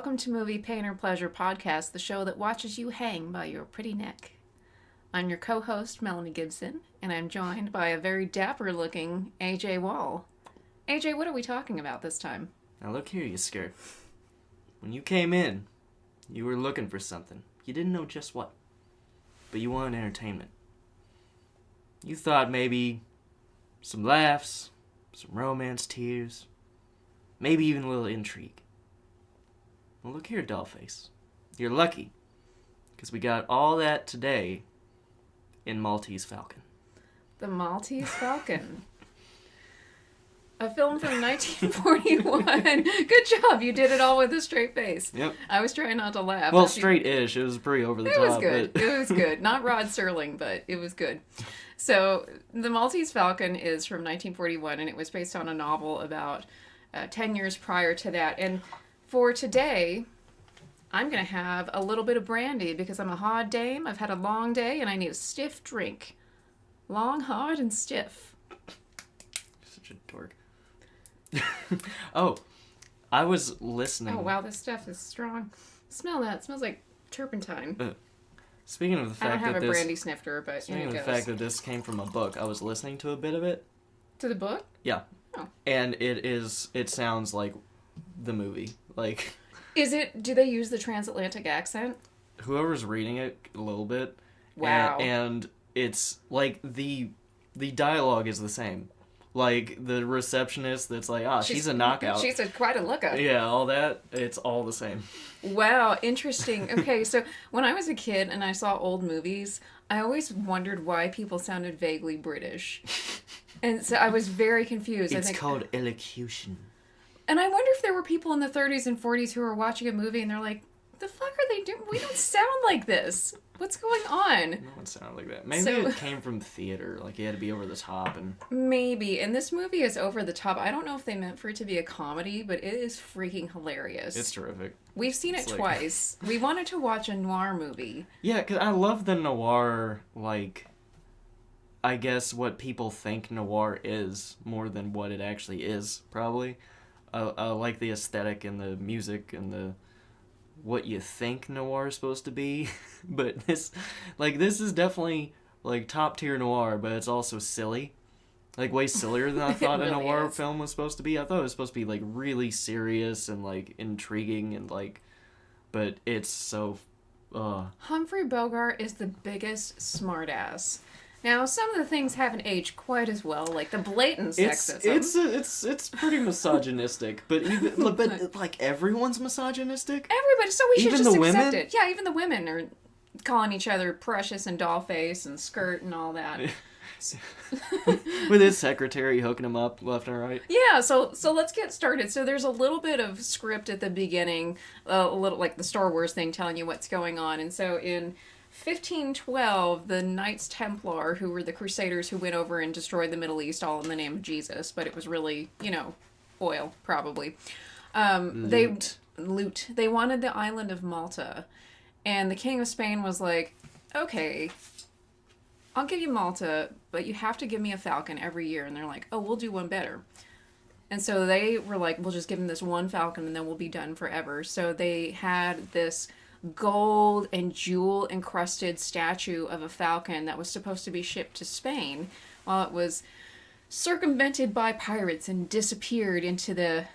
Welcome to Movie Pain or Pleasure Podcast, the show that watches you hang by your pretty neck. I'm your co-host, Melanie Gibson, and I'm joined by a very dapper-looking AJ Wall. AJ, what are we talking about this time? Now look here, you skirt. When you came in, you were looking for something. You didn't know just what. But you wanted entertainment. You thought maybe some laughs, some romance, tears, maybe even a little intrigue. Well, look here, dollface. You're lucky, because we got all that today in Maltese Falcon. The Maltese Falcon. A film from 1941. Good job. You did it all with a straight face. Yep. I was trying not to laugh. Well, straight-ish. It was pretty over the top. It was good. But... It was good. Not Rod Serling, but it was good. So, The Maltese Falcon is from 1941, and it was based on a novel about 10 years prior to that. And for today, I'm going to have a little bit of brandy because I'm a hard dame. I've had a long day, and I need a stiff drink. Long, hard, and stiff. Such a dork. Oh, I was listening. Oh, wow, this stuff is strong. Smell that. It smells like turpentine. Speaking of the fact I don't have that a brandy snifter, but speaking of the fact that this came from a book, I was listening to a bit of it. To the book? Yeah. Oh. And it sounds like the movie. Like, do they use the transatlantic accent? Whoever's reading it a little bit. Wow. And it's like the dialogue is the same. Like the receptionist that's like, she's a knockout. She's quite a looker. Yeah, all that, it's all the same. Wow, interesting. Okay, so when I was a kid and I saw old movies, I always wondered why people sounded vaguely British. And so I was very confused. It's called elocution. And I wonder if there were people in the 30s and 40s who were watching a movie and they're like, the fuck are they doing? We don't sound like this. What's going on? No one sounded like that. Maybe it came from theater. Like, you had to be over the top. And maybe. And this movie is over the top. I don't know if they meant for it to be a comedy, but it is freaking hilarious. It's terrific. We've seen it twice. We wanted to watch a noir movie. Yeah, because I love the noir, like, I guess what people think noir is more than what it actually is, probably. I like the aesthetic and the music and the what you think noir is supposed to be. But this is definitely, like, top tier noir, but it's also silly. Like, way sillier than I thought really a noir is. film was supposed to be. I thought it was supposed to be, like, really serious and, like, intriguing and, like, but it's so, Humphrey Bogart is the biggest smartass. Now, some of the things haven't aged quite as well, like the blatant sexism. It's pretty misogynistic, but like everyone's misogynistic. Everybody, so we should Even just the accept women? it. Yeah, even the women are calling each other precious and dollface and skirt and all that. With his secretary hooking him up left and right. Yeah, so let's get started. So there's a little bit of script at the beginning, a little like the Star Wars thing telling you what's going on. And so in 1512, the Knights Templar, who were the Crusaders who went over and destroyed the Middle East all in the name of Jesus, but it was really, oil, probably. Loot. They wanted the island of Malta. And the King of Spain was like, okay, I'll give you Malta, but you have to give me a falcon every year. And they're like, oh, we'll do one better. And so they were like, we'll just give him this one falcon and then we'll be done forever. So they had this gold and jewel encrusted statue of a falcon that was supposed to be shipped to Spain while it was circumvented by pirates and disappeared into the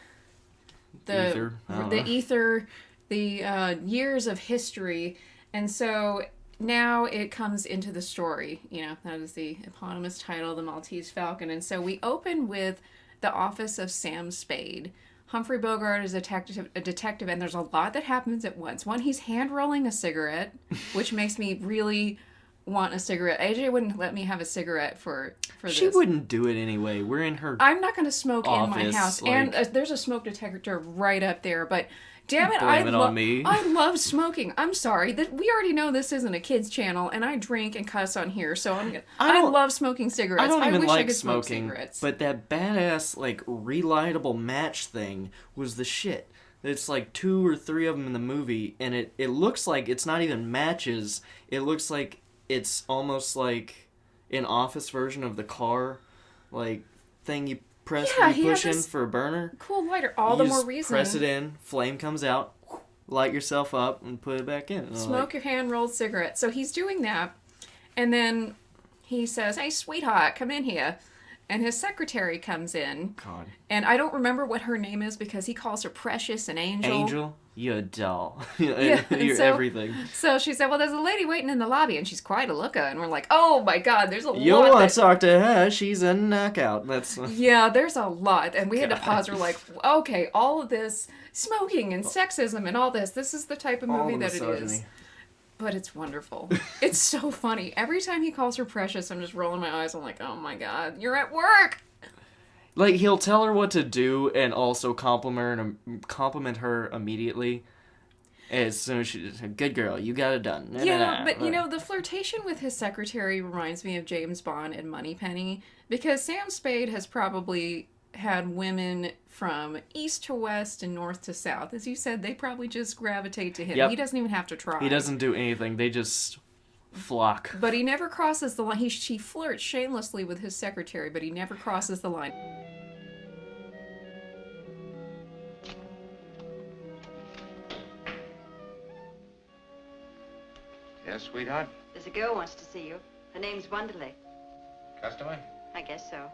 ether, the years of history. And so now it comes into the story. That is the eponymous title, The Maltese Falcon. And so we open with the office of Sam Spade. Humphrey Bogart is a detective, and there's a lot that happens at once. One, he's hand-rolling a cigarette, which makes me really want a cigarette. AJ wouldn't let me have a cigarette for this. She wouldn't do it anyway. We're in her I'm not going to smoke office, in my house. like... And there's a smoke detector right up there, but... Damn it, on me. I love smoking. I'm sorry. We already know this isn't a kid's channel, and I drink and cuss on here, so I love smoking cigarettes. I don't even wish like I could smoking, smoke cigarettes. but that badass, like, reliable match thing was the shit. It's like 2 or 3 of them in the movie, and it looks like it's not even matches. It looks like it's almost like an office version of the car, like, thing you press, you push in for a burner. Cool lighter. All the more reason. Press it in, flame comes out, light yourself up and put it back in. And Smoke your hand-rolled cigarette. So he's doing that, and then he says, "Hey, sweetheart, come in here." And his secretary comes in. God. And I don't remember what her name is because he calls her Precious and Angel. Angel? You're a doll. Yeah, You're everything. So she said, "Well, there's a lady waiting in the lobby, and she's quite a looker." And we're like, "Oh my God, there's a lot." You want to talk to her? She's a knockout. That's Yeah, there's a lot. And we had to pause. We're like, okay, all of this smoking and sexism and all this. This is the type of movie that it is. But it's wonderful. It's so funny. Every time he calls her Precious, I'm just rolling my eyes. I'm like, oh my God, you're at work. Like, he'll tell her what to do and also compliment her immediately. As soon as she's a good girl, you got it done. Yeah, but you know, the flirtation with his secretary reminds me of James Bond and Moneypenny, because Sam Spade has probably had women from east to west and north to south. As you said, they probably just gravitate to him. Yep. He doesn't even have to try. He doesn't do anything. They just flock. But he never crosses the line. She flirts shamelessly with his secretary, but he never crosses the line. Yes, sweetheart? There's a girl wants to see you. Her name's Wonderly. Customer? I guess so.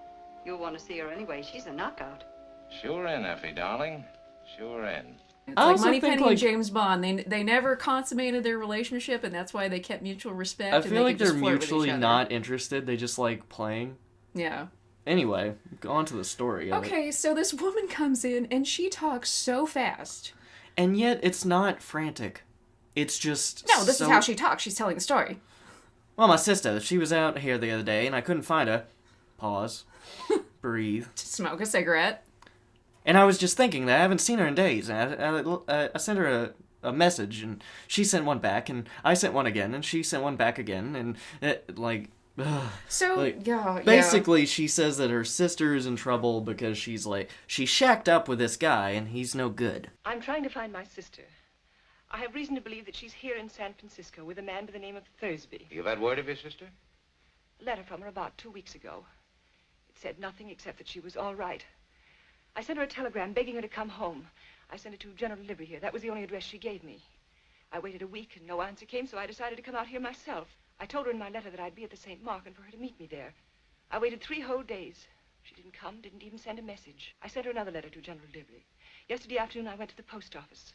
You'll want to see her anyway. She's a knockout. Sure in, Effie, darling. Sure in. It's like Moneypenny and James Bond. They never consummated their relationship, and that's why they kept mutual respect. I feel like they're mutually not interested. They just like playing. Yeah. Anyway, on to the story. Okay, so this woman comes in, and she talks so fast. And yet, it's not frantic. It's just No, this is how she talks. She's telling the story. Well, my sister, she was out here the other day, and I couldn't find her. Pause. Breathe. Smoke a cigarette. And I was just thinking that I haven't seen her in days. And I sent her a message, and she sent one back, and I sent one again, and she sent one back again, and basically she says that her sister is in trouble because she shacked up with this guy, and he's no good. I'm trying to find my sister. I have reason to believe that she's here in San Francisco with a man by the name of Thursby. You've had word of your sister? A letter from her about 2 weeks ago. It said nothing except that she was all right. I sent her a telegram begging her to come home. I sent it to general delivery here. That was the only address she gave me. I waited a week and no answer came, so I decided to come out here myself. I told her in my letter that I'd be at the St. Mark and for her to meet me there. I waited 3 whole days. She didn't come, didn't even send a message. I sent her another letter to general delivery. Yesterday afternoon, I went to the post office.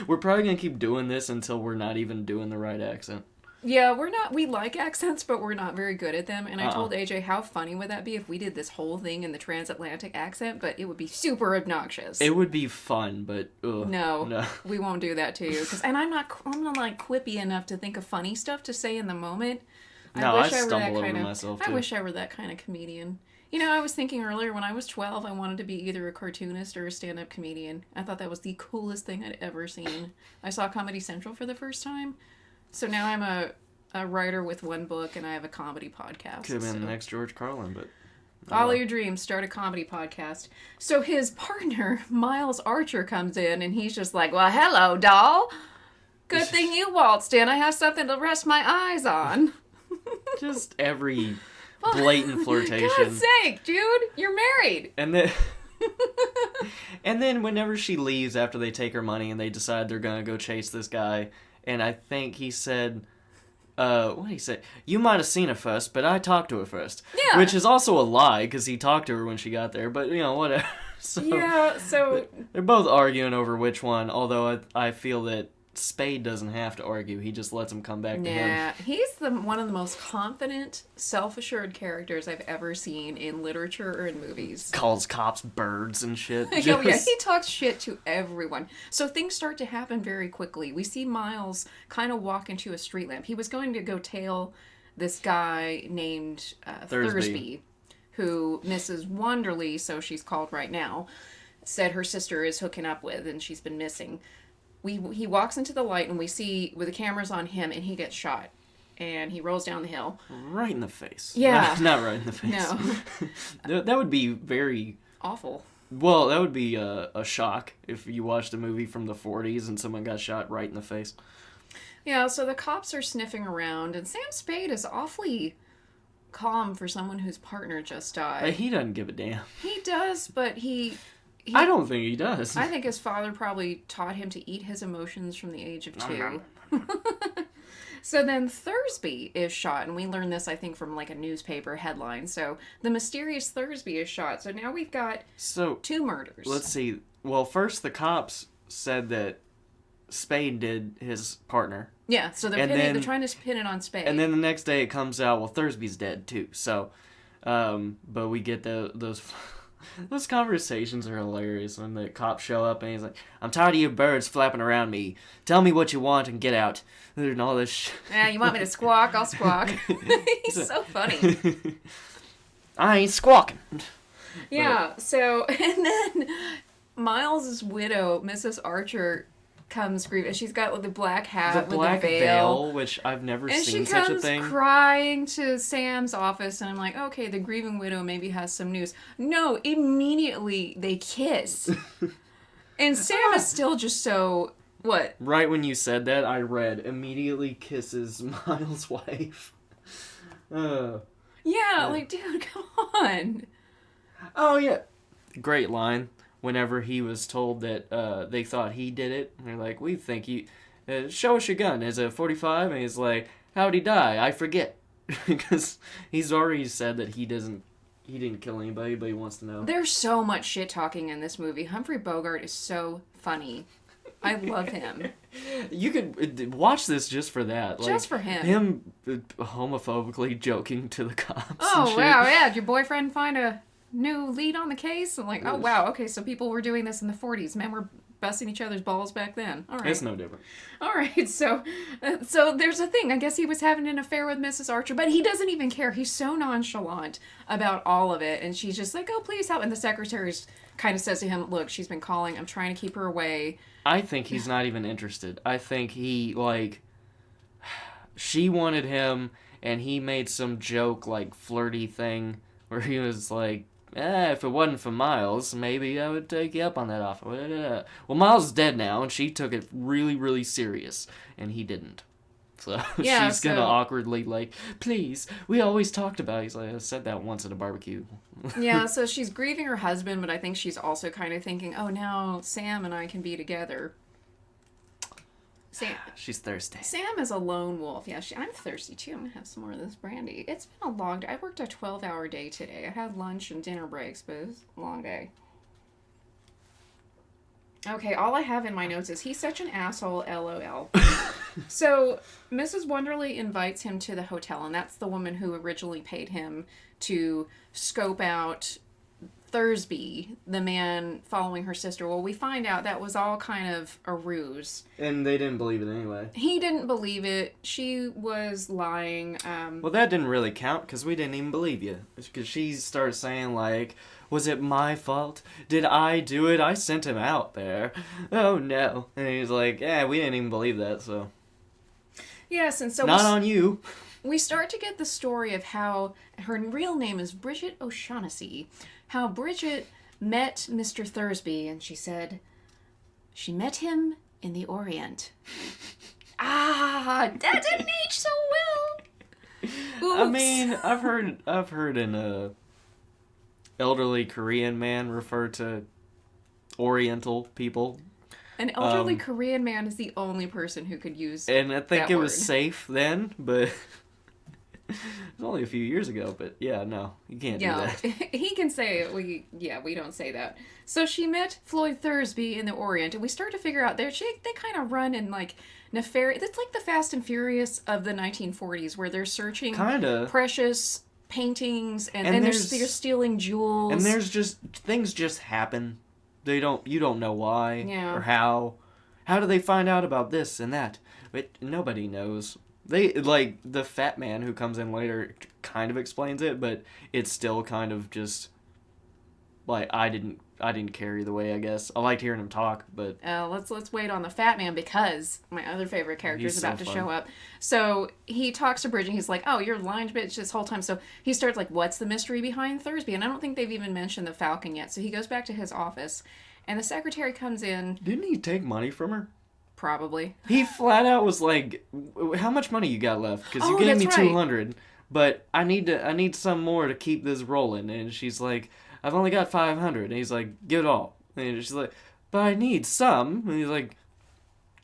We're probably going to keep doing this until we're not even doing the right accent. Yeah, we like accents, but we're not very good at them. And I told AJ, how funny would that be if we did this whole thing in the transatlantic accent, but it would be super obnoxious. It would be fun, but no, we won't do that to you. And I'm not like quippy enough to think of funny stuff to say in the moment. I stumble over myself, too. I wish I were that kind of comedian. You know, I was thinking earlier, when I was 12, I wanted to be either a cartoonist or a stand-up comedian. I thought that was the coolest thing I'd ever seen. I saw Comedy Central for the first time. So now I'm a writer with one book, and I have a comedy podcast. Could have been the next George Carlin, but... Follow your dreams, start a comedy podcast. So his partner, Miles Archer, comes in, and he's just like, well, hello, doll. Good thing you waltzed in. I have something to rest my eyes on. Just every blatant flirtation. God's sake, dude, you're married. And then whenever she leaves after they take her money and they decide they're going to go chase this guy, and I think he said... what did he say? You might have seen her first, but I talked to her first. Yeah. Which is also a lie, because he talked to her when she got there, but, whatever. So... They're both arguing over which one, although I feel that Spade doesn't have to argue. He just lets him come back to him. Yeah, he's one of the most confident, self-assured characters I've ever seen in literature or in movies. Calls cops birds and shit. Oh, yeah, he talks shit to everyone. So things start to happen very quickly. We see Miles kind of walk into a street lamp. He was going to go tail this guy named Thursby, who Mrs. Wonderly, so she's called right now, said her sister is hooking up with, and she's been missing. He walks into the light, and we see, with the cameras on him, and he gets shot. And he rolls down the hill. Right in the face. Yeah. Not right in the face. No. That would be very... awful. Well, that would be a shock if you watched a movie from the 40s and someone got shot right in the face. Yeah, so the cops are sniffing around, and Sam Spade is awfully calm for someone whose partner just died. He doesn't give a damn. He does, but he I don't think he does. I think his father probably taught him to eat his emotions from the age of 2. So then Thursby is shot, and we learned this, I think, from like a newspaper headline. So the mysterious Thursby is shot. So now we've got 2 murders. Let's see. Well, first the cops said that Spade did his partner. Yeah, so they're trying to pin it on Spade. And then the next day it comes out, well, Thursby's dead too. So, but we get those conversations are hilarious when the cops show up and he's like, "I'm tired of you birds flapping around me. Tell me what you want and get out." And all this Yeah, you want me to squawk? I'll squawk. He's so funny. I ain't squawking. Yeah, so, and then Miles's widow, Mrs. Archer, comes grieving. She's got like, the black hat with the veil. Which I've never and seen she such a comes thing. crying to Sam's office, and I'm like, okay, the grieving widow maybe has some news. No, immediately they kiss. And Sam is still just so... What? Right when you said that, I read, immediately kisses Miles' wife. Yeah, like, dude, come on. Oh, yeah. Great line. Whenever he was told that they thought he did it. And they're like, we think you... show us your gun. Is it a 45? And he's like, how'd he die? I forget. Because he's already said that he didn't kill anybody, but he wants to know. There's so much shit-talking in this movie. Humphrey Bogart is so funny. I love him. You could watch this just for that. Just for him. Him homophobically joking to the cops. Oh, and shit. wow, yeah. Did your boyfriend find a new lead on the case? I'm like, oh, wow, okay, so people were doing this in the 40s. Men were busting each other's balls back then. All right. It's no different. All right, so there's a thing. I guess he was having an affair with Mrs. Archer, but he doesn't even care. He's so nonchalant about all of it, and she's just like, oh, please help. And the secretary kind of says to him, look, she's been calling. I'm trying to keep her away. I think he's not even interested. I think he, she wanted him, and he made some joke, flirty thing, where he was like, if it wasn't for Miles, maybe I would take you up on that offer. Well, Miles is dead now, and she took it really, really serious, and he didn't. So yeah, she's gonna awkwardly please, we always talked about. He's like, I said that once at a barbecue. Yeah, so she's grieving her husband, but I think she's also kind of thinking, oh, now Sam and I can be together. She's thirsty. Sam is a lone wolf. Yeah, I'm thirsty too. I'm gonna have some more of this brandy. It's been a long day. I worked a 12-hour day today. I had lunch and dinner breaks, but it was a long day. Okay, all I have in my notes is he's such an asshole, LOL. So, Mrs. Wonderly invites him to the hotel, and that's the woman who originally paid him to scope out Thursby, the man following her sister. Well, we find out that was all kind of a ruse. And they didn't believe it anyway. He didn't believe it. She was lying. Well, that didn't really count, because we didn't even believe you. Because she started saying, was it my fault? Did I do it? I sent him out there. Oh, no. And he's like, yeah, we didn't even believe that, so... Yes, and so... Not on you. We start to get the story of how her real name is Bridget O'Shaughnessy. How Bridget met Mr. Thursby, and she said she met him in the Orient. That didn't age so well. Oops. I mean, I've heard an elderly Korean man refer to Oriental people. An elderly Korean man is the only person who could use and I think that it word. was safe then, but it was only a few years ago. But yeah, no, you can't do that. He can say it. We don't say that. So she met Floyd Thursby in the Orient, and we start to figure out they kind of run in nefarious. It's like the Fast and Furious of the 1940s, where they're searching precious paintings and then they're stealing jewels. And there's just things just happen. You don't know why or how. How do they find out about this and that? But nobody knows. They the fat man who comes in later kind of explains it, but it's still kind of just I didn't care either way, I guess. I liked hearing him talk, but let's wait on the fat man because my other favorite character is about to show up. So he talks to Bridget and he's like, oh, you're lying bitch this whole time. So he starts what's the mystery behind Thursby? And I don't think they've even mentioned the Falcon yet. So he goes back to his office and the secretary comes in. Didn't he take money from her? Probably. He flat out was like, how much money you got left? Because you gave me $200, but I need some more to keep this rolling. And she's like, I've only got $500. And he's like, give it all. And she's like, but I need some. And he's like,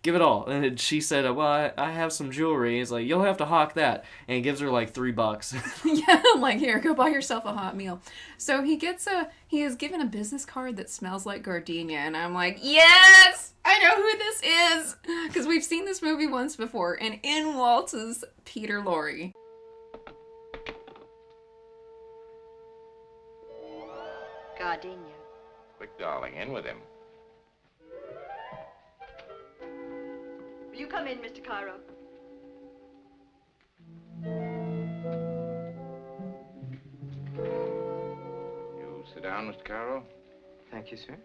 give it all. And she said, well, I have some jewelry. He's like, you'll have to hawk that. And he gives her like $3. Yeah, like, here, go buy yourself a hot meal. So he is given a business card that smells like gardenia, and I'm like, yes, I know who this is, because we've seen this movie once before, and in waltzes Peter Lorre. Gardenia. Quick, darling, in with him. Will you come in, Mr. Cairo? You sit down, Mr. Cairo. Thank you, sir.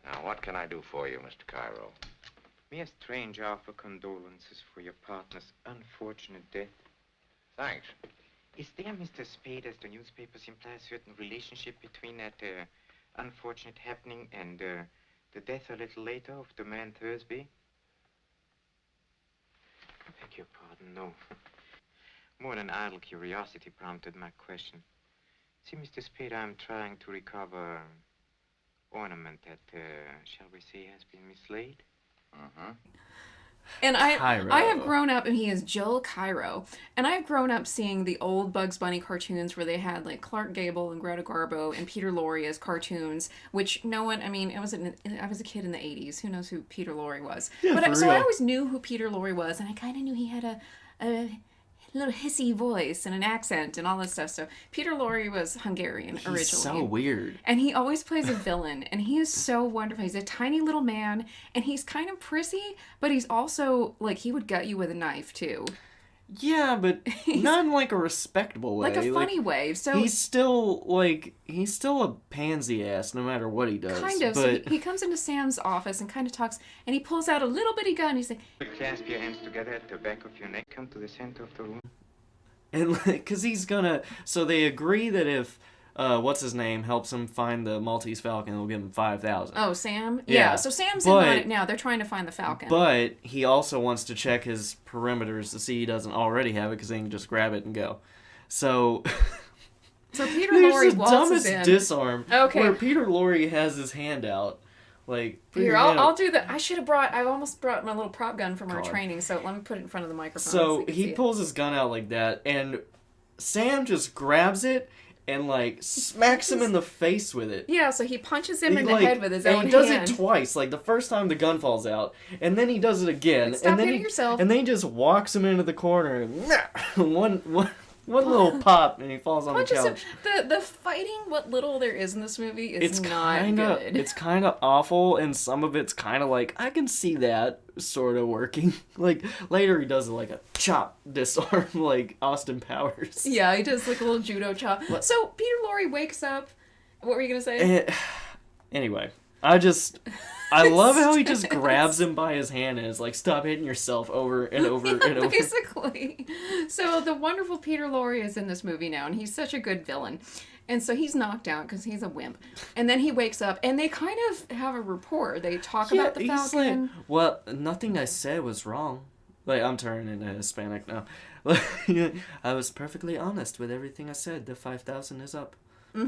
Now, what can I do for you, Mr. Cairo? May I strange offer condolences for your partner's unfortunate death? Thanks. Is there, Mr. Spade, as the newspapers imply, a certain relationship between that unfortunate happening and the death a little later of the man Thursby? I beg your pardon, no. More than idle curiosity prompted my question. See, Mr. Spade, I'm trying to recover ornament that, shall we say, has been mislaid. Uh-huh. And I Cairo. have grown up, and he is Joel Cairo, and I've grown up seeing the old Bugs Bunny cartoons where they had like Clark Gable and Greta Garbo and Peter Lorre as cartoons, which no one, I mean, I was a kid in the 80s. Who knows who Peter Lorre was? Yeah, But for so I real. always knew who Peter Lorre was, and I kind of knew he had a little hissy voice and an accent and all this stuff. So Peter Lorre was Hungarian originally. He's so weird. And he always plays a villain, and he is so wonderful. He's a tiny little man, and he's kind of prissy, but he's also, like, he would gut you with a knife, too. Yeah, but not in like a respectable way. Like a funny way. So he's still a pansy ass no matter what he does. kind of. So But he comes into Sam's office and kind of talks, and he pulls out a little bitty gun. He's like, Clasp your hands together at the back of your neck. Come to the center of the room. and like, cause he's gonna. So they agree that if what's his name helps him find the Maltese Falcon, they'll give him 5,000. oh, Sam? Yeah, So Sam's but- in on it now. They're trying to find the Falcon. But he also wants to check his perimeters to see he doesn't already have it, because he can just grab it and go. So So Peter there's Lorre the waltzes dumbest in. disarm Okay. where Peter Lorre has his hand out. Like, put Here, your hand I'll up. do that. I almost brought my little prop gun from our God. training, so let me put it in front of the microphone. So you can he see it. pulls his gun out like that, and Sam just grabs it and like smacks him in the face with it. Yeah, so he punches him He, in the like- head with his and own he does hand. it twice. Like the first time the gun falls out, and then he does it again. Stop and then hitting yourself. And then he just walks him into the corner. And one little pop, and he falls on the Punches him. couch. The fighting, what little there is in this movie, is It's not kinda, good. it's kind of awful, and some of it's kind of like I can see that sort of working. Like later, he does like a chop disarm, like Austin Powers. Yeah, he does like a little judo chop. So Peter Lorre wakes up. What were you gonna say? Anyway, I love how he just grabs him by his hand and is like, "Stop hitting yourself over and over and over." Basically. So the wonderful Peter Lorre is in this movie now, and he's such a good villain. And so he's knocked out because he's a wimp. And then he wakes up, and they kind of have a rapport. They talk about the he's Falcon. like, well, nothing I said was wrong. Like, I'm turning into Hispanic now. I was perfectly honest with everything I said. The 5,000 is up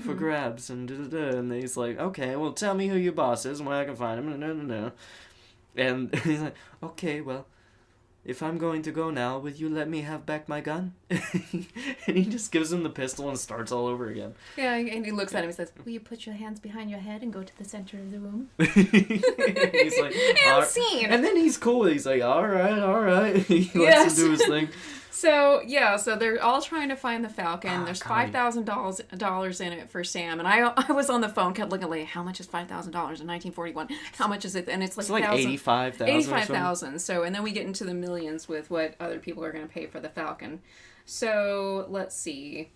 for grabs, and da-da-da. And he's like, okay, well, tell me who your boss is and where I can find him. No. And he's like, okay, well, if I'm going to go now, will you let me have back my gun? And he just gives him the pistol and starts all over again. Yeah, and he looks at him and says, "Will you put your hands behind your head and go to the center of the room?" He's like, And scene. and then he's cool. He's like, all right. He lets Yes. him do his thing. So they're all trying to find the Falcon. There's God. $5,000 in it for Sam, and I was on the phone, kept looking like, how much is $5,000 in 1941? How much is it? And it's like It's like 85,000. 85,000. So, and then we get into the millions with what other people are going to pay for the Falcon. So let's see.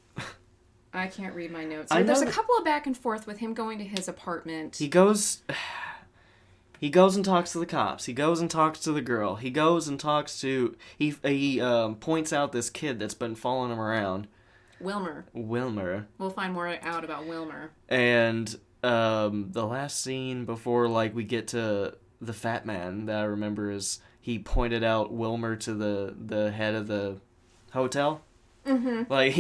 I can't read my notes. I So there's know a couple of back and forth with him going to his apartment. He goes and talks to the cops. He goes and talks to the girl. He goes and talks to... He points out this kid that's been following him around. Wilmer. We'll find more out about Wilmer. And the last scene before we get to the fat man that I remember is he pointed out Wilmer to the head of the hotel. Mm-hmm. Like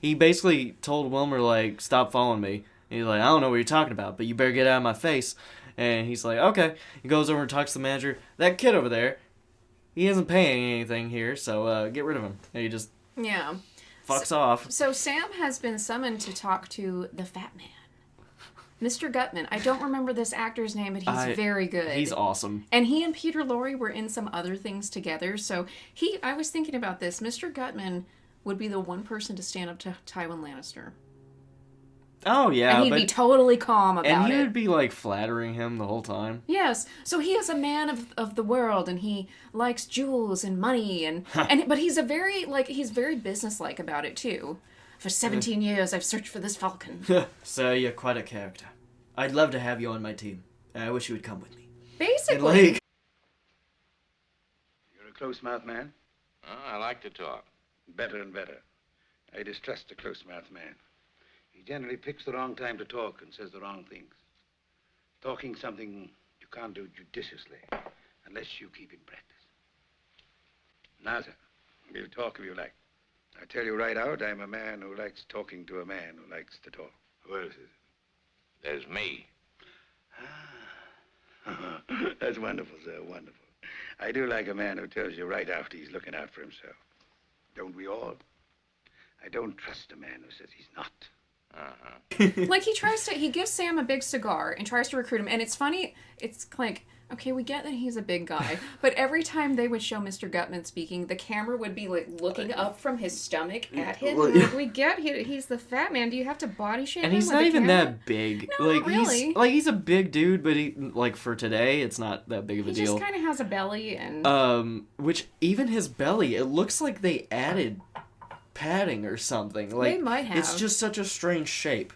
he basically told Wilmer stop following me. And he's like, I don't know what you're talking about, but you better get out of my face. And he's like, okay. He goes over and talks to the manager. That kid over there, he isn't paying anything here, so get rid of him. And he just fucks off. So Sam has been summoned to talk to the fat man. Mr. Gutman. I don't remember this actor's name, but he's very good. He's awesome. And he and Peter Lorre were in some other things together. So I was thinking about this. Mr. Gutman would be the one person to stand up to Tywin Lannister. Oh, yeah. And he'd be totally calm about it. And he would be, like, flattering him the whole time. Yes. So he is a man of the world, and he likes jewels and money, but he's he's very businesslike about it, too. For 17 years, I've searched for this falcon. So you're quite a character. I'd love to have you on my team. I wish you would come with me. Basically. You're a close-mouthed man? I like to talk. Better and better. I distrust a close-mouthed man. He generally picks the wrong time to talk and says the wrong things. Talking something you can't do judiciously unless you keep in practice. Now, sir, we'll talk if you like. I tell you right out, I'm a man who likes talking to a man who likes to talk. Who else is it? There's me. Ah. That's wonderful, sir, wonderful. I do like a man who tells you right after he's looking out for himself. Don't we all? I don't trust a man who says he's not. Like, he gives Sam a big cigar and tries to recruit him. And it's funny, it's like, okay, we get that he's a big guy, but every time they would show Mr. Gutman speaking, the camera would be, like, looking up from his stomach at him. And, like, we get he's the fat man. Do you have to body shame him? And he's not even that big. No, like, not really. He's a big dude, but for today, it's not that big of a deal. He just kind of has a belly and... Which, even his belly, it looks like they added padding or something. Like, they might have. It's just such a strange shape.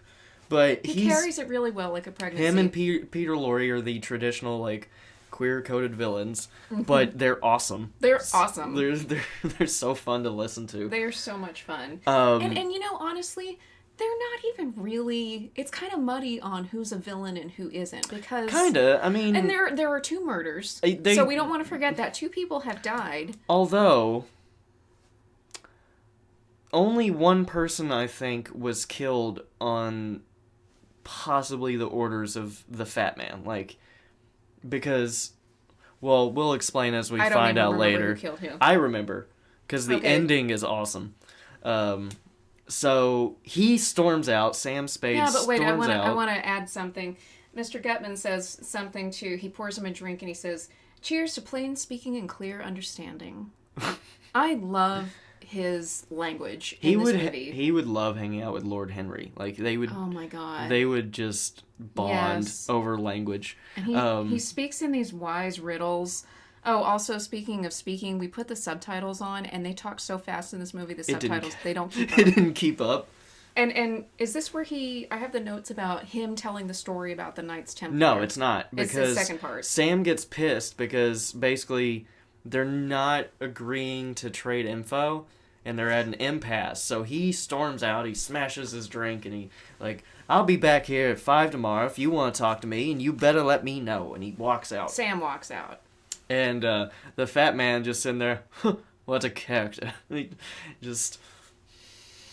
But he carries it really well, like a pregnancy. Him and Peter Lorre are the traditional, like, queer-coded villains, but they're awesome. They're awesome. They're so fun to listen to. They are so much fun. And you know, honestly, they're not even really... It's kind of muddy on who's a villain and who isn't, because... Kinda, I mean... And there are 2 murders, so we don't want to forget that. 2 people have died. Although... Only one person, I think, was killed on possibly the orders of the Fat Man. Like, because, well, we'll explain as we find out later. Who killed who. I remember, because the ending is awesome. So he storms out. Sam Spade storms out. Yeah, but wait, I want to add something. Mr. Gutman says something he pours him a drink and he says, "Cheers to plain speaking and clear understanding." I love his language in this movie. He would love hanging out with Lord Henry. Like, they would... Oh my god. They would just bond over language. And he speaks in these wise riddles. Oh, also, speaking of speaking, we put the subtitles on, and they talk so fast in this movie, the subtitles, they don't keep up. It didn't keep up. And is this where I have the notes about him telling the story about the Knights Templar? No, it's not. Because it's the second part. Sam gets pissed because, basically, they're not agreeing to trade info, and they're at an impasse. So he storms out, he smashes his drink, and he, like, "I'll be back here at 5 tomorrow if you want to talk to me, and you better let me know." And he walks out. Sam walks out. And the Fat Man just sitting there, what a character. Just,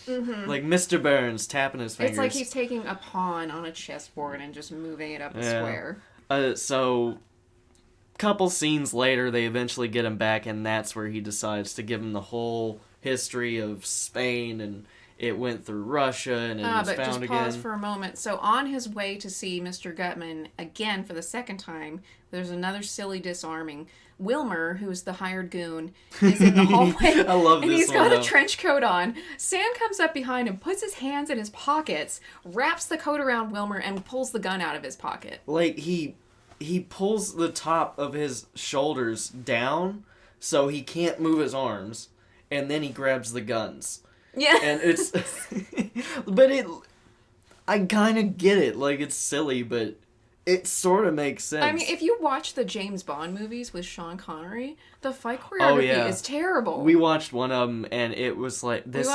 like Mr. Burns tapping his fingers. It's like he's taking a pawn on a chessboard and just moving it up a square. So, couple scenes later, they eventually get him back, and that's where he decides to give him the whole history of Spain, and it went through Russia, and it was found again. But just pause for a moment. So on his way to see Mr. Gutman again for the second time, there's another silly disarming. Wilmer, who's the hired goon, is in the hallway. I love this one. And he's got a trench coat on. Sam comes up behind him, puts his hands in his pockets, wraps the coat around Wilmer, and pulls the gun out of his pocket. Like, he pulls the top of his shoulders down so he can't move his arms, and then he grabs the guns. Yeah. And it's... but I kind of get it. Like, it's silly, but it sort of makes sense. I mean, if you watch the James Bond movies with Sean Connery, the fight choreography is terrible. We watched one of them, and it was like... This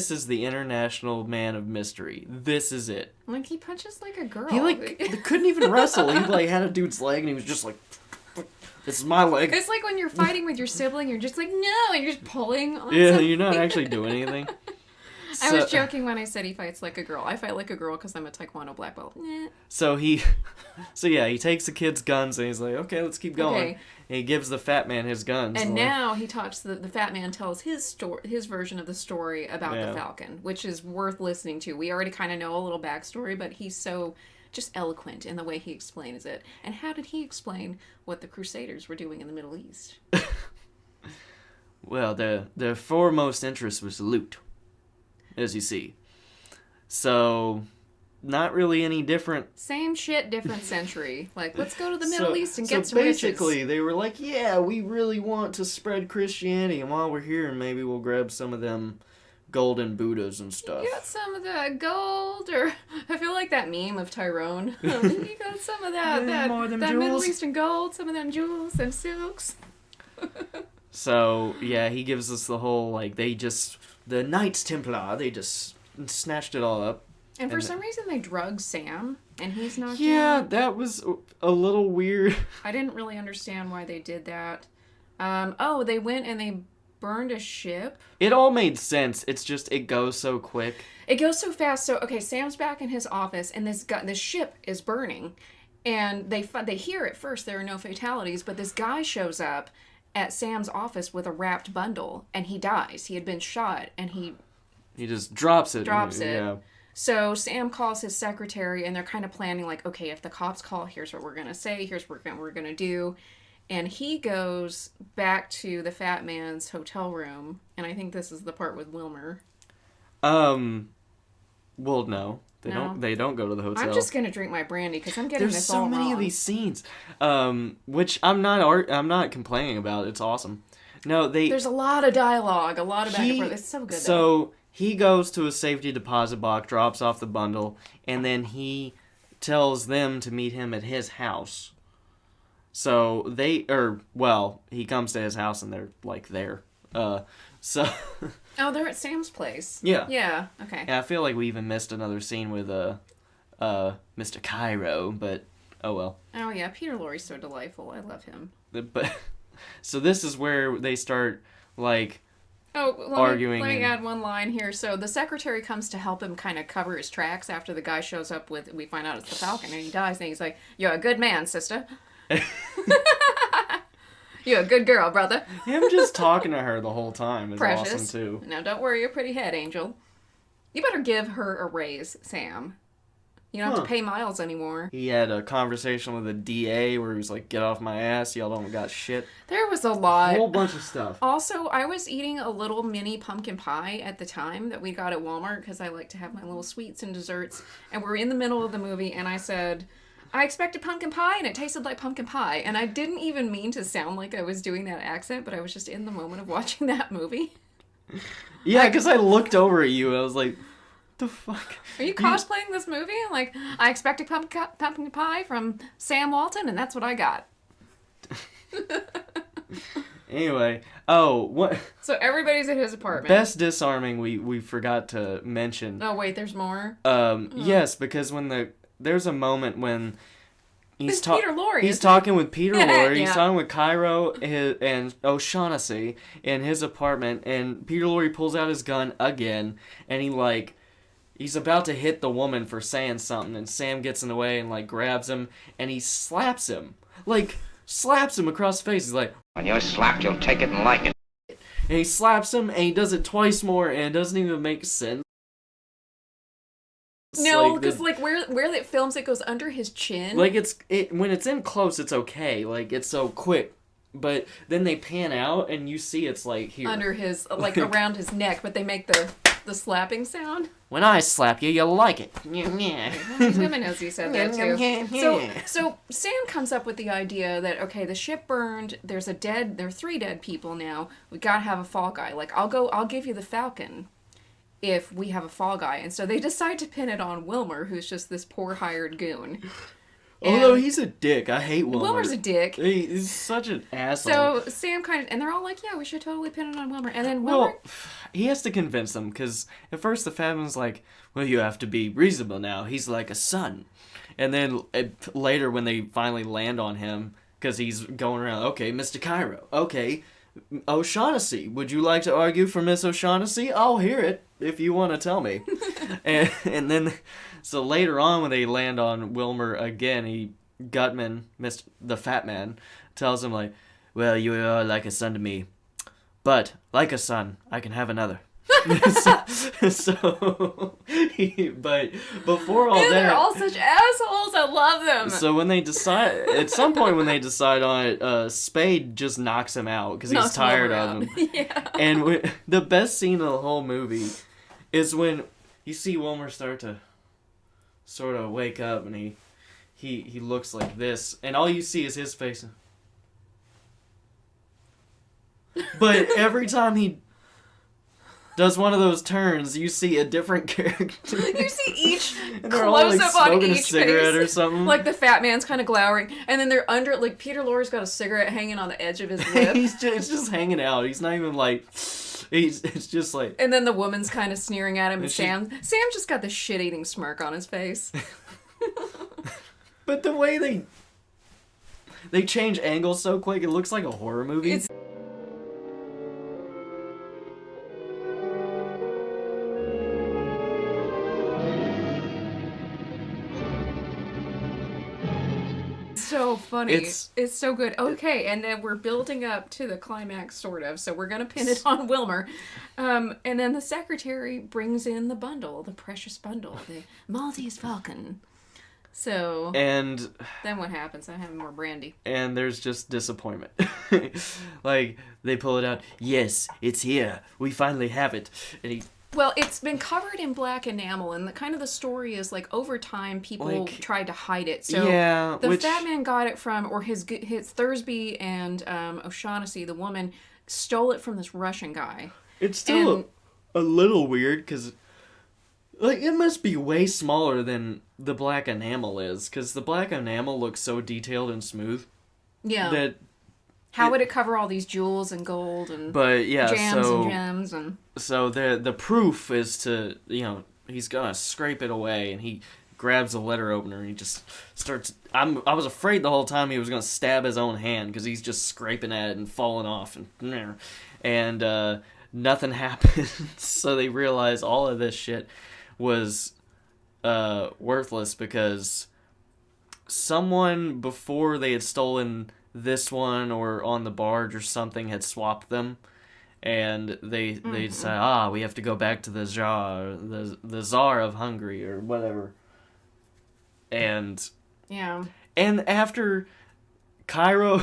is the International Man of Mystery. This is it. Like, he punches like a girl. He, like, couldn't even wrestle. He, like, had a dude's leg, and he was just like... This is my leg. It's like when you're fighting with your sibling, you're just like, no, and you're just pulling on Yeah, something. you're not actually doing anything. I was joking when I said he fights like a girl. I fight like a girl because I'm a Taekwondo black belt. So he takes the kid's guns and he's like, okay, let's keep going. Okay. And he gives the fat man his guns. And now he talks, the fat man tells his version of the story about the Falcon, which is worth listening to. We already kind of know a little backstory, but he's so just eloquent in the way he explains it. And how did he explain what the Crusaders were doing in the Middle East? Well, their foremost interest was loot, as you see. So, not really any different. Same shit, different century. Like, let's go to the Middle East and get some riches. So basically, they were like, yeah, we really want to spread Christianity, and while we're here, maybe we'll grab some of them golden Buddhas and stuff. You got some of that gold, or I feel like that meme of Tyrone. You got some of that Middle Eastern gold, some of them jewels, them silks. So, yeah, he gives us the whole, like, the Knights Templar, they just snatched it all up. And for some reason they drug Sam, and he's not. Yeah, that was a little weird. I didn't really understand why they did that. They went and they burned a ship. It all made sense. It's just, it goes so quick. It goes so fast. So, okay, Sam's back in his office, and this ship is burning. And they hear it first. There are no fatalities, but this guy shows up at Sam's office with a wrapped bundle, and he dies. He had been shot, and he just drops it. Yeah. So Sam calls his secretary, and they're kind of planning, like, okay, if the cops call, here's what we're going to say, here's what we're going to do. And he goes back to the fat man's hotel room, and I think this is the part with Wilmer. Well, no. They don't go to the hotel. I'm just going to drink my brandy, because I'm getting this all wrong. There's so many of these scenes, which I'm not complaining about. It's awesome. No, there's a lot of dialogue, a lot of back and forth. It's so good, So, he goes to a safety deposit box, drops off the bundle, and then he tells them to meet him at his house. So he comes to his house and they're like there. Oh, they're at Sam's place. Yeah. Yeah, okay. And I feel like we even missed another scene with Mr. Cairo, but oh well. Oh yeah, Peter Lorre's so delightful. I love him. But so this is where they start like arguing. Let me add one line here. So the secretary comes to help him kind of cover his tracks after the guy shows up with, we find out it's the Falcon, and he dies, and he's like, "You're a good man, sister." You're a good girl, brother. Him just talking to her the whole time is Precious. Awesome too. Now don't worry your pretty head, Angel. You better give her a raise, Sam. You don't have to pay Miles anymore. He had a conversation with a DA where he was like, "Get off my ass, y'all don't got shit." There was a lot. A whole bunch of stuff. Also, I was eating a little mini pumpkin pie at the time that we got at Walmart, because I like to have my little sweets and desserts. And we're in the middle of the movie, and I said, I expected pumpkin pie, and it tasted like pumpkin pie. And I didn't even mean to sound like I was doing that accent, but I was just in the moment of watching that movie. Yeah, because I looked over at you, and I was like, the fuck? Are you cosplaying this movie? Like, I expected pumpkin pie from Sam Walton, and that's what I got. Anyway, what? So everybody's at his apartment. Best disarming we forgot to mention. Oh wait, there's more. Yes, because there's a moment when he's Peter Lorre. He's talking with Peter Lorre. Yeah. He's talking with Cairo and O'Shaughnessy in his apartment, and Peter Lorre pulls out his gun again, and he's about to hit the woman for saying something, and Sam gets in the way and grabs him, and he slaps him. Slaps him across the face. He's like, "When you're slapped, you'll take it and like it." And he slaps him, and he does it twice more, and it doesn't even make sense. No, because where it films, it goes under his chin. When it's in close, it's okay. It's so quick. But then they pan out, and you see it's here. Under his, around his neck, but they make the slapping sound. When I slap you, you'll like it. Women knows you said that too. So Sam comes up with the idea that, okay, the ship burned, there are 3 dead people now, we gotta have a fall guy. I'll give you the Falcon if we have a fall guy. And so they decide to pin it on Wilmer, who's just this poor hired goon. Although he's a dick. I hate Wilmer. Wilmer's a dick. He's such an asshole. So Sam and they're all like, yeah, we should totally pin it on Wilmer. And then Wilmer... Well, he has to convince them, because at first the Fabman's like, well, you have to be reasonable now. He's like a son. And then later when they finally land on him, because he's going around, okay, Mr. Cairo, okay, O'Shaughnessy. Would you like to argue for Miss O'Shaughnessy? I'll hear it if you want to tell me. and then, so later on when they land on Wilmer again, Gutman, the fat man, tells him like, well, you are like a son to me, but like a son, I can have another. But before all that, they're all such assholes. I love them. So when they decide, at some point when they decide on it, Spade just knocks him out because he's tired of him. Yeah. And the best scene of the whole movie is when you see Wilmer start to sort of wake up, and he looks like this, and all you see is his face. But every time he does one of those turns, you see a different character. You see each close up on smoking each a cigarette face. or something. Like the fat man's kind of glowering, and then they're under. Like Peter Lorre's got a cigarette hanging on the edge of his lip. It's just hanging out. He's not even like. It's just like. And then the woman's kind of sneering at him, and And Sam just got this shit-eating smirk on his face. But the way they change angles so quick, it looks like a horror movie. It's so funny. It's so good. Okay, and then we're building up to the climax, sort of. So we're gonna pin it on Wilmer, and then the secretary brings in the bundle, the precious bundle, the Maltese Falcon. So and then what happens? I'm having more brandy. And there's just disappointment. Like they pull it out. Yes, it's here. We finally have it. And Well, it's been covered in black enamel, and the story is like over time people tried to hide it. So yeah, the fat man got it from, or his Thursby and O'Shaughnessy, the woman, stole it from this Russian guy. It's still a little weird because, like, it must be way smaller than the black enamel is, because the black enamel looks so detailed and smooth. Yeah. That. How would it cover all these jewels and gold and jams and gems and... So the proof is to, he's gonna scrape it away, and he grabs a letter opener and he just starts... I was afraid the whole time he was gonna stab his own hand, because he's just scraping at it and falling off, and nothing happens. So they realize all of this shit was worthless, because someone before they had stolen this one or on the barge or something had swapped them, and they decide, we have to go back to the Tsar of Hungary or whatever. And after Cairo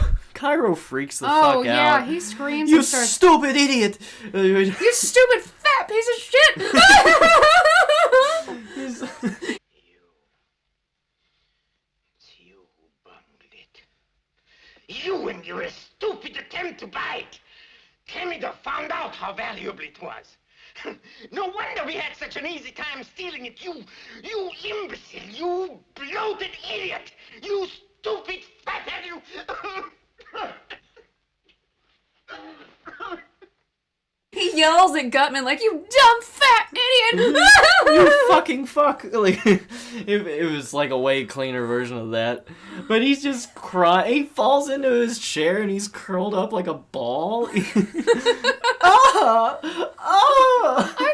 freaks the fuck out. Oh yeah, he screams. You stupid idiot! You stupid fat piece of shit! You and your stupid attempt to buy it. Temida found out how valuable it was. No wonder we had such an easy time stealing it. You imbecile, you bloated idiot, you stupid fathead, you... He yells at Gutman like, you dumb fat idiot! You fucking fuck. Like, it was like a way cleaner version of that. But he's just crying. He falls into his chair and he's curled up like a ball. I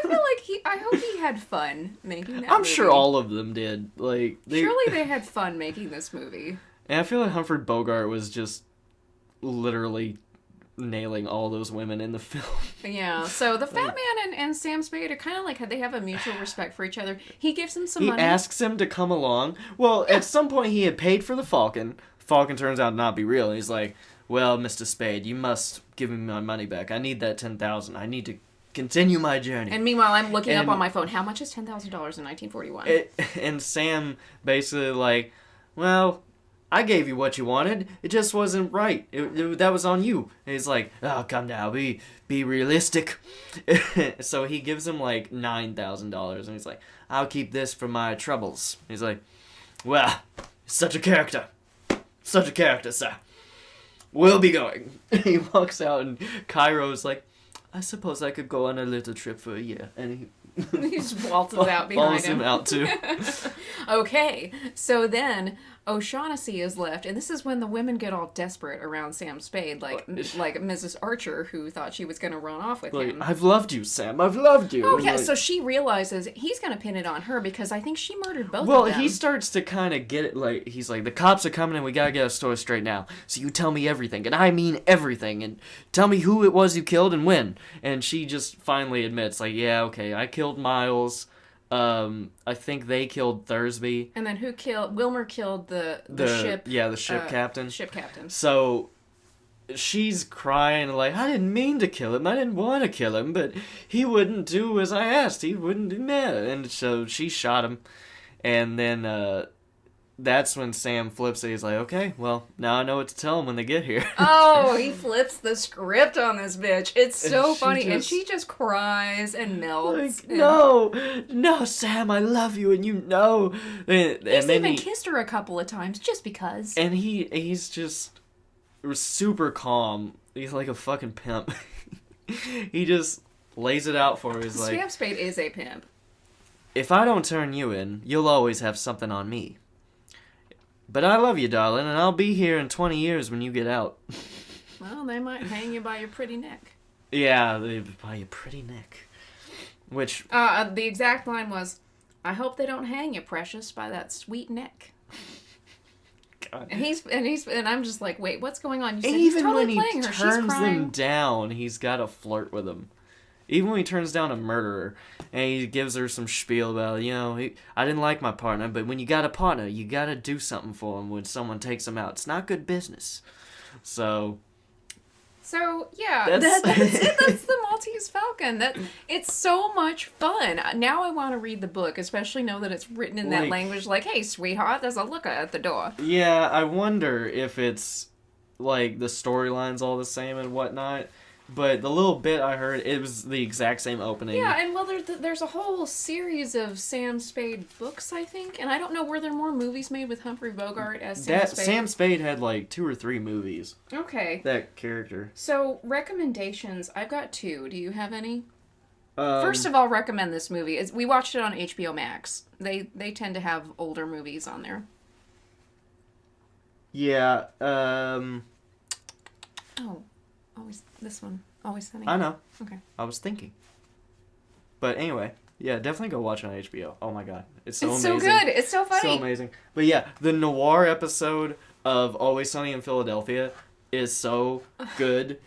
feel like I hope he had fun making that movie. Sure all of them did. Like, surely they had fun making this movie. And I feel like Humphrey Bogart was just literally nailing all those women in the film. Yeah, so the fat man and Sam Spade are kind of like, they have a mutual respect for each other. He gives him some money. He asks him to come along. Well, at some point he had paid for the Falcon. Falcon turns out to not be real. He's like, well, Mr. Spade, you must give me my money back. I need that $10,000. I need to continue my journey. And meanwhile, I'm looking up on my phone, how much is $10,000 in 1941? And Sam basically like, well, I gave you what you wanted. It just wasn't right. That was on you. And he's like, oh, come now, be realistic. So he gives him like $9,000, and he's like, I'll keep this for my troubles. He's like, well, such a character, sir. We'll be going. He walks out, and Cairo's like, I suppose I could go on a little trip for a year. And he just waltzes out behind him. Follows him out too. Okay, so then O'Shaughnessy is left, and this is when the women get all desperate around Sam Spade, like Mrs. Archer, who thought she was going to run off with Like, him. I've loved you, Sam. I've loved you. Oh, yeah, Like, so she realizes he's going to pin it on her because I think she murdered both well, of them. he starts to kind of get it, like, he's like, the cops are coming and we gotta get our story straight now. So you tell me everything, and I mean everything, and tell me who it was you killed and when. And she just finally admits, like, yeah, okay, I killed Miles. I think they killed Thursby. And then Wilmer killed the ship. Yeah, the ship captain. Ship captain. So she's crying like, I didn't mean to kill him. I didn't want to kill him, but he wouldn't do as I asked. He wouldn't do that. And so she shot him. And then that's when Sam flips it. He's like, okay, well, now I know what to tell them when they get here. Oh, he flips the script on this bitch. It's so And funny. And she just cries and melts. Like, no, Sam, I love you, and you know. And He's then even kissed her a couple of times just because. And he's just super calm. He's like a fucking pimp. He just lays it out for her. He's like, Sam Spade is a pimp. if I don't turn you in, you'll always have something on me. But I love you, darling, and I'll be here in 20 years when you get out. Well, they might hang you by your pretty neck. Yeah, by your pretty neck. Which... the exact line was, I hope they don't hang you, precious, by that sweet neck. God. And I'm just like, wait, what's going on? You said Even totally when he playing her. She's turns crying. them down, he's got to flirt with them. Even when he turns down a murderer, and he gives her some spiel about, I didn't like my partner, but when you got a partner, you got to do something for him when someone takes him out. It's not good business. So yeah, that's it. That's the Maltese Falcon. It's so much fun. Now I want to read the book, especially know that it's written in that language. Like, hey, sweetheart, there's a looker at the door. Yeah, I wonder if it's like the storyline's all the same and whatnot. But the little bit I heard, it was the exact same opening. Yeah, and well, there's a whole series of Sam Spade books, I think, and I don't know, were there more movies made with Humphrey Bogart as Sam Spade? Sam Spade had like 2 or 3 movies. Okay. That character. So, recommendations, I've got 2. Do you have any? First of all, recommend this movie. We watched it on HBO Max. They tend to have older movies on there. Yeah, Oh, always this one. Always Sunny. I know. Okay. I was thinking. But anyway, yeah, definitely go watch it on HBO. Oh my god. It's so amazing. It's so good. It's so funny. So amazing. But yeah, the Noir episode of Always Sunny in Philadelphia is so good.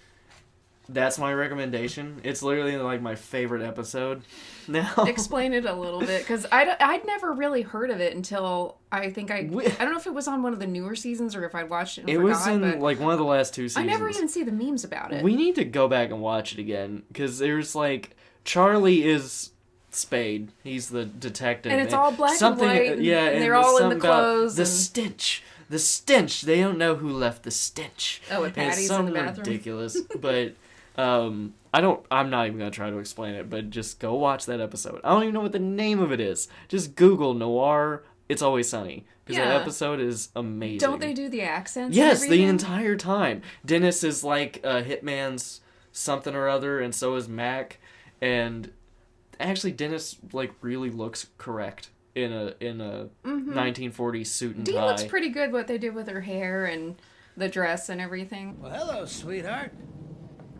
That's my recommendation. It's literally like my favorite episode now. Explain it a little bit, because I'd never really heard of it until I think I don't know if it was on one of the newer seasons or if I watched it and it forgot. was in like one of the last 2 seasons. I never even see the memes about it. We need to go back and watch it again, because there's like, Charlie is Spade. He's the detective. And it's all black and white. Yeah, and and they're all in the something about clothes. The stench. The stench. They don't know who left the stench. Oh, and Patty's in the bathroom. It's ridiculous. But I'm not even gonna try to explain it. But just go watch that episode. I don't even know what the name of it is. Just Google Noir. It's Always Sunny, because that episode is amazing. Don't they do the accents? Yes, and the everything? entire time. Dennis is like Hitman's something or other, and so is Mac. And actually, Dennis like really looks correct in a 1940s suit and Dee tie. looks pretty good. What they did with her hair and the dress and everything. Well, hello, sweetheart.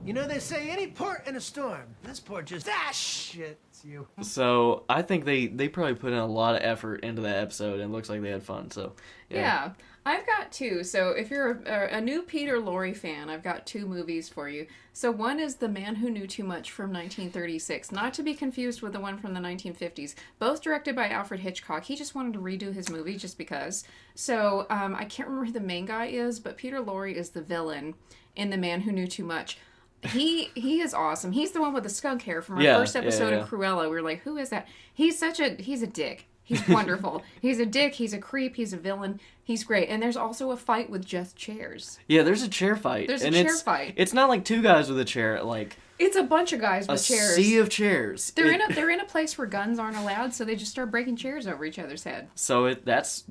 You know, they say any port in a storm. This port just... Ah, shit. It's you. So, I think they probably put in a lot of effort into that episode, and it looks like they had fun, so... Yeah. I've got 2. So, if you're a new Peter Lorre fan, I've got 2 movies for you. So, one is The Man Who Knew Too Much from 1936. Not to be confused with the one from the 1950s. Both directed by Alfred Hitchcock. He just wanted to redo his movie just because. So, I can't remember who the main guy is, but Peter Lorre is the villain in The Man Who Knew Too Much. He is awesome. He's the one with the skunk hair from our first episode of Cruella. We were like, who is that? He's a dick. He's wonderful. He's a dick. He's a creep. He's a villain. He's great. And there's also a fight with just chairs. Yeah, there's a chair fight. Fight. It's not like 2 guys with a chair, like... It's a bunch of guys with chairs. A sea of chairs. They're in a place where guns aren't allowed, so they just start breaking chairs over each other's head. So that's...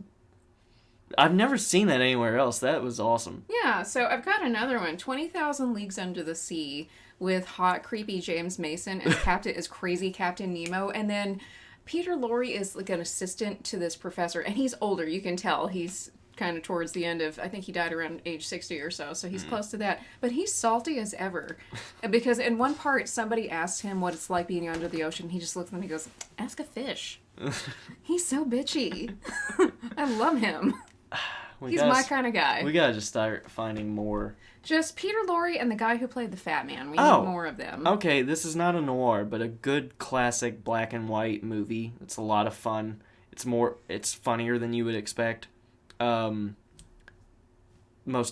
I've never seen that anywhere else. That was awesome. Yeah, so I've got another one, 20,000 Leagues Under the Sea, with hot, creepy James Mason as crazy Captain Nemo, and then Peter Lorre is like an assistant to this professor, and he's older. You can tell he's kind of towards the end of, I think he died around age 60 or so he's close to that. But he's salty as ever. Because in one part, somebody asked him what it's like being under the ocean. He just looks at them and he goes, ask a fish. He's so bitchy. I love him. He's my kind of guy. We gotta just start finding more. Just Peter Lorre and the guy who played the Fat Man. We need more of them. Okay, this is not a noir, but a good classic black and white movie. It's a lot of fun. It's funnier than you would expect. Most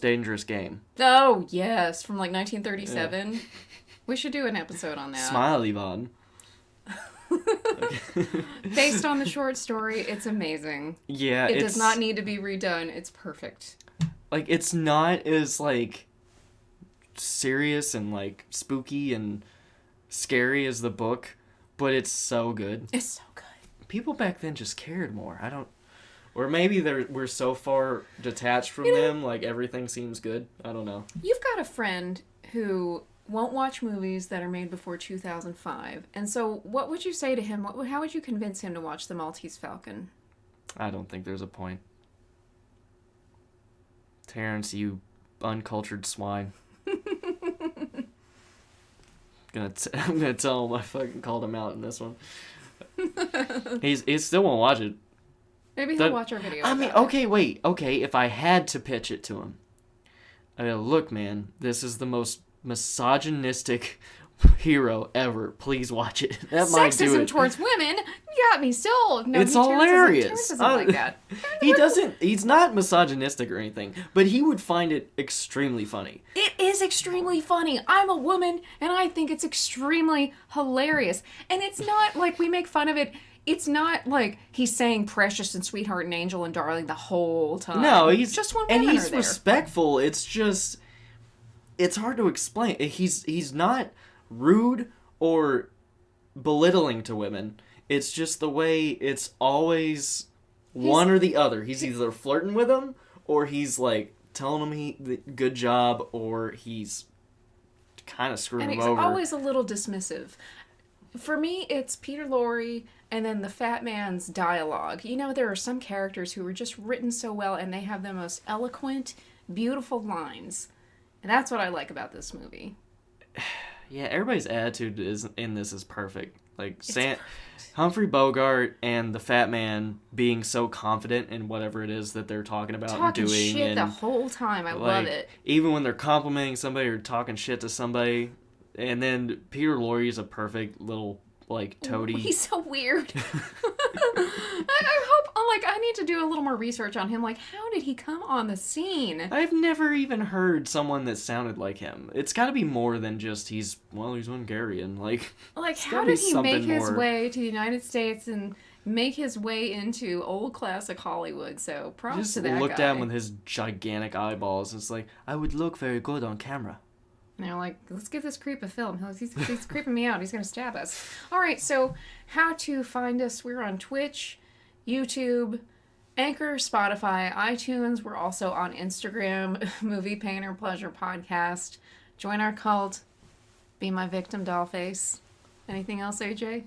Dangerous Game. Oh, yes, from like 1937. Yeah. We should do an episode on that. Smile, Yvonne. Based on the short story, it's amazing. Yeah, it does not need to be redone. It's perfect. Like, it's not as, like, serious and, like, spooky and scary as the book, but it's so good. It's so good. People back then just cared more. Or maybe we're so far detached from them, like, everything seems good. I don't know. You've got a friend who won't watch movies that are made before 2005. And so what would you say to him? How would you convince him to watch The Maltese Falcon? I don't think there's a point. Terrence, you uncultured swine. I'm gonna tell him I fucking called him out in this one. He still won't watch it. Maybe he'll watch our video. I mean, okay, if I had to pitch it to him, I mean, look, man, this is the most misogynistic hero ever. Please watch it. That might do it. Sexism towards women. You got me sold. No, it's hilarious. Terrence doesn't like that. He doesn't. He's not misogynistic or anything, but he would find it extremely funny. It is extremely funny. I'm a woman, and I think it's extremely hilarious. And it's not like we make fun of it. It's not like he's saying precious and sweetheart and angel and darling the whole time. No, he's just when and women he's are there. Respectful. It's just, it's hard to explain. He's not rude or belittling to women. It's just the way it's always one or the other. He's either flirting with them or he's like telling him good job, or he's kind of screwing him over. And he's always a little dismissive. For me, it's Peter Lorre and then the Fat Man's dialogue. You know, there are some characters who are just written so well, and they have the most eloquent, beautiful lines. And that's what I like about this movie. Yeah, everybody's attitude in this is perfect. Like, Humphrey Bogart and the Fat Man being so confident in whatever it is that they're talking about and doing. Talking shit and, the whole time. I love it. Even when they're complimenting somebody or talking shit to somebody. And then Peter Lorre is a perfect little, like, toady. He's so weird. I hope, I need to do a little more research on him. Like, how did he come on the scene? I've never even heard someone that sounded like him. It's got to be more than just he's Hungarian. Like how did he make his way to the United States and make his way into old classic Hollywood? So props to that guy. Just looked at him with his gigantic eyeballs. And it's like, I would look very good on camera. And they're like, let's give this creep a film. He's creeping me out. He's going to stab us. All right, so how to find us. We're on Twitch, YouTube, Anchor, Spotify, iTunes. We're also on Instagram, Movie Painter Pleasure Podcast. Join our cult. Be my victim, Dollface. Anything else, AJ?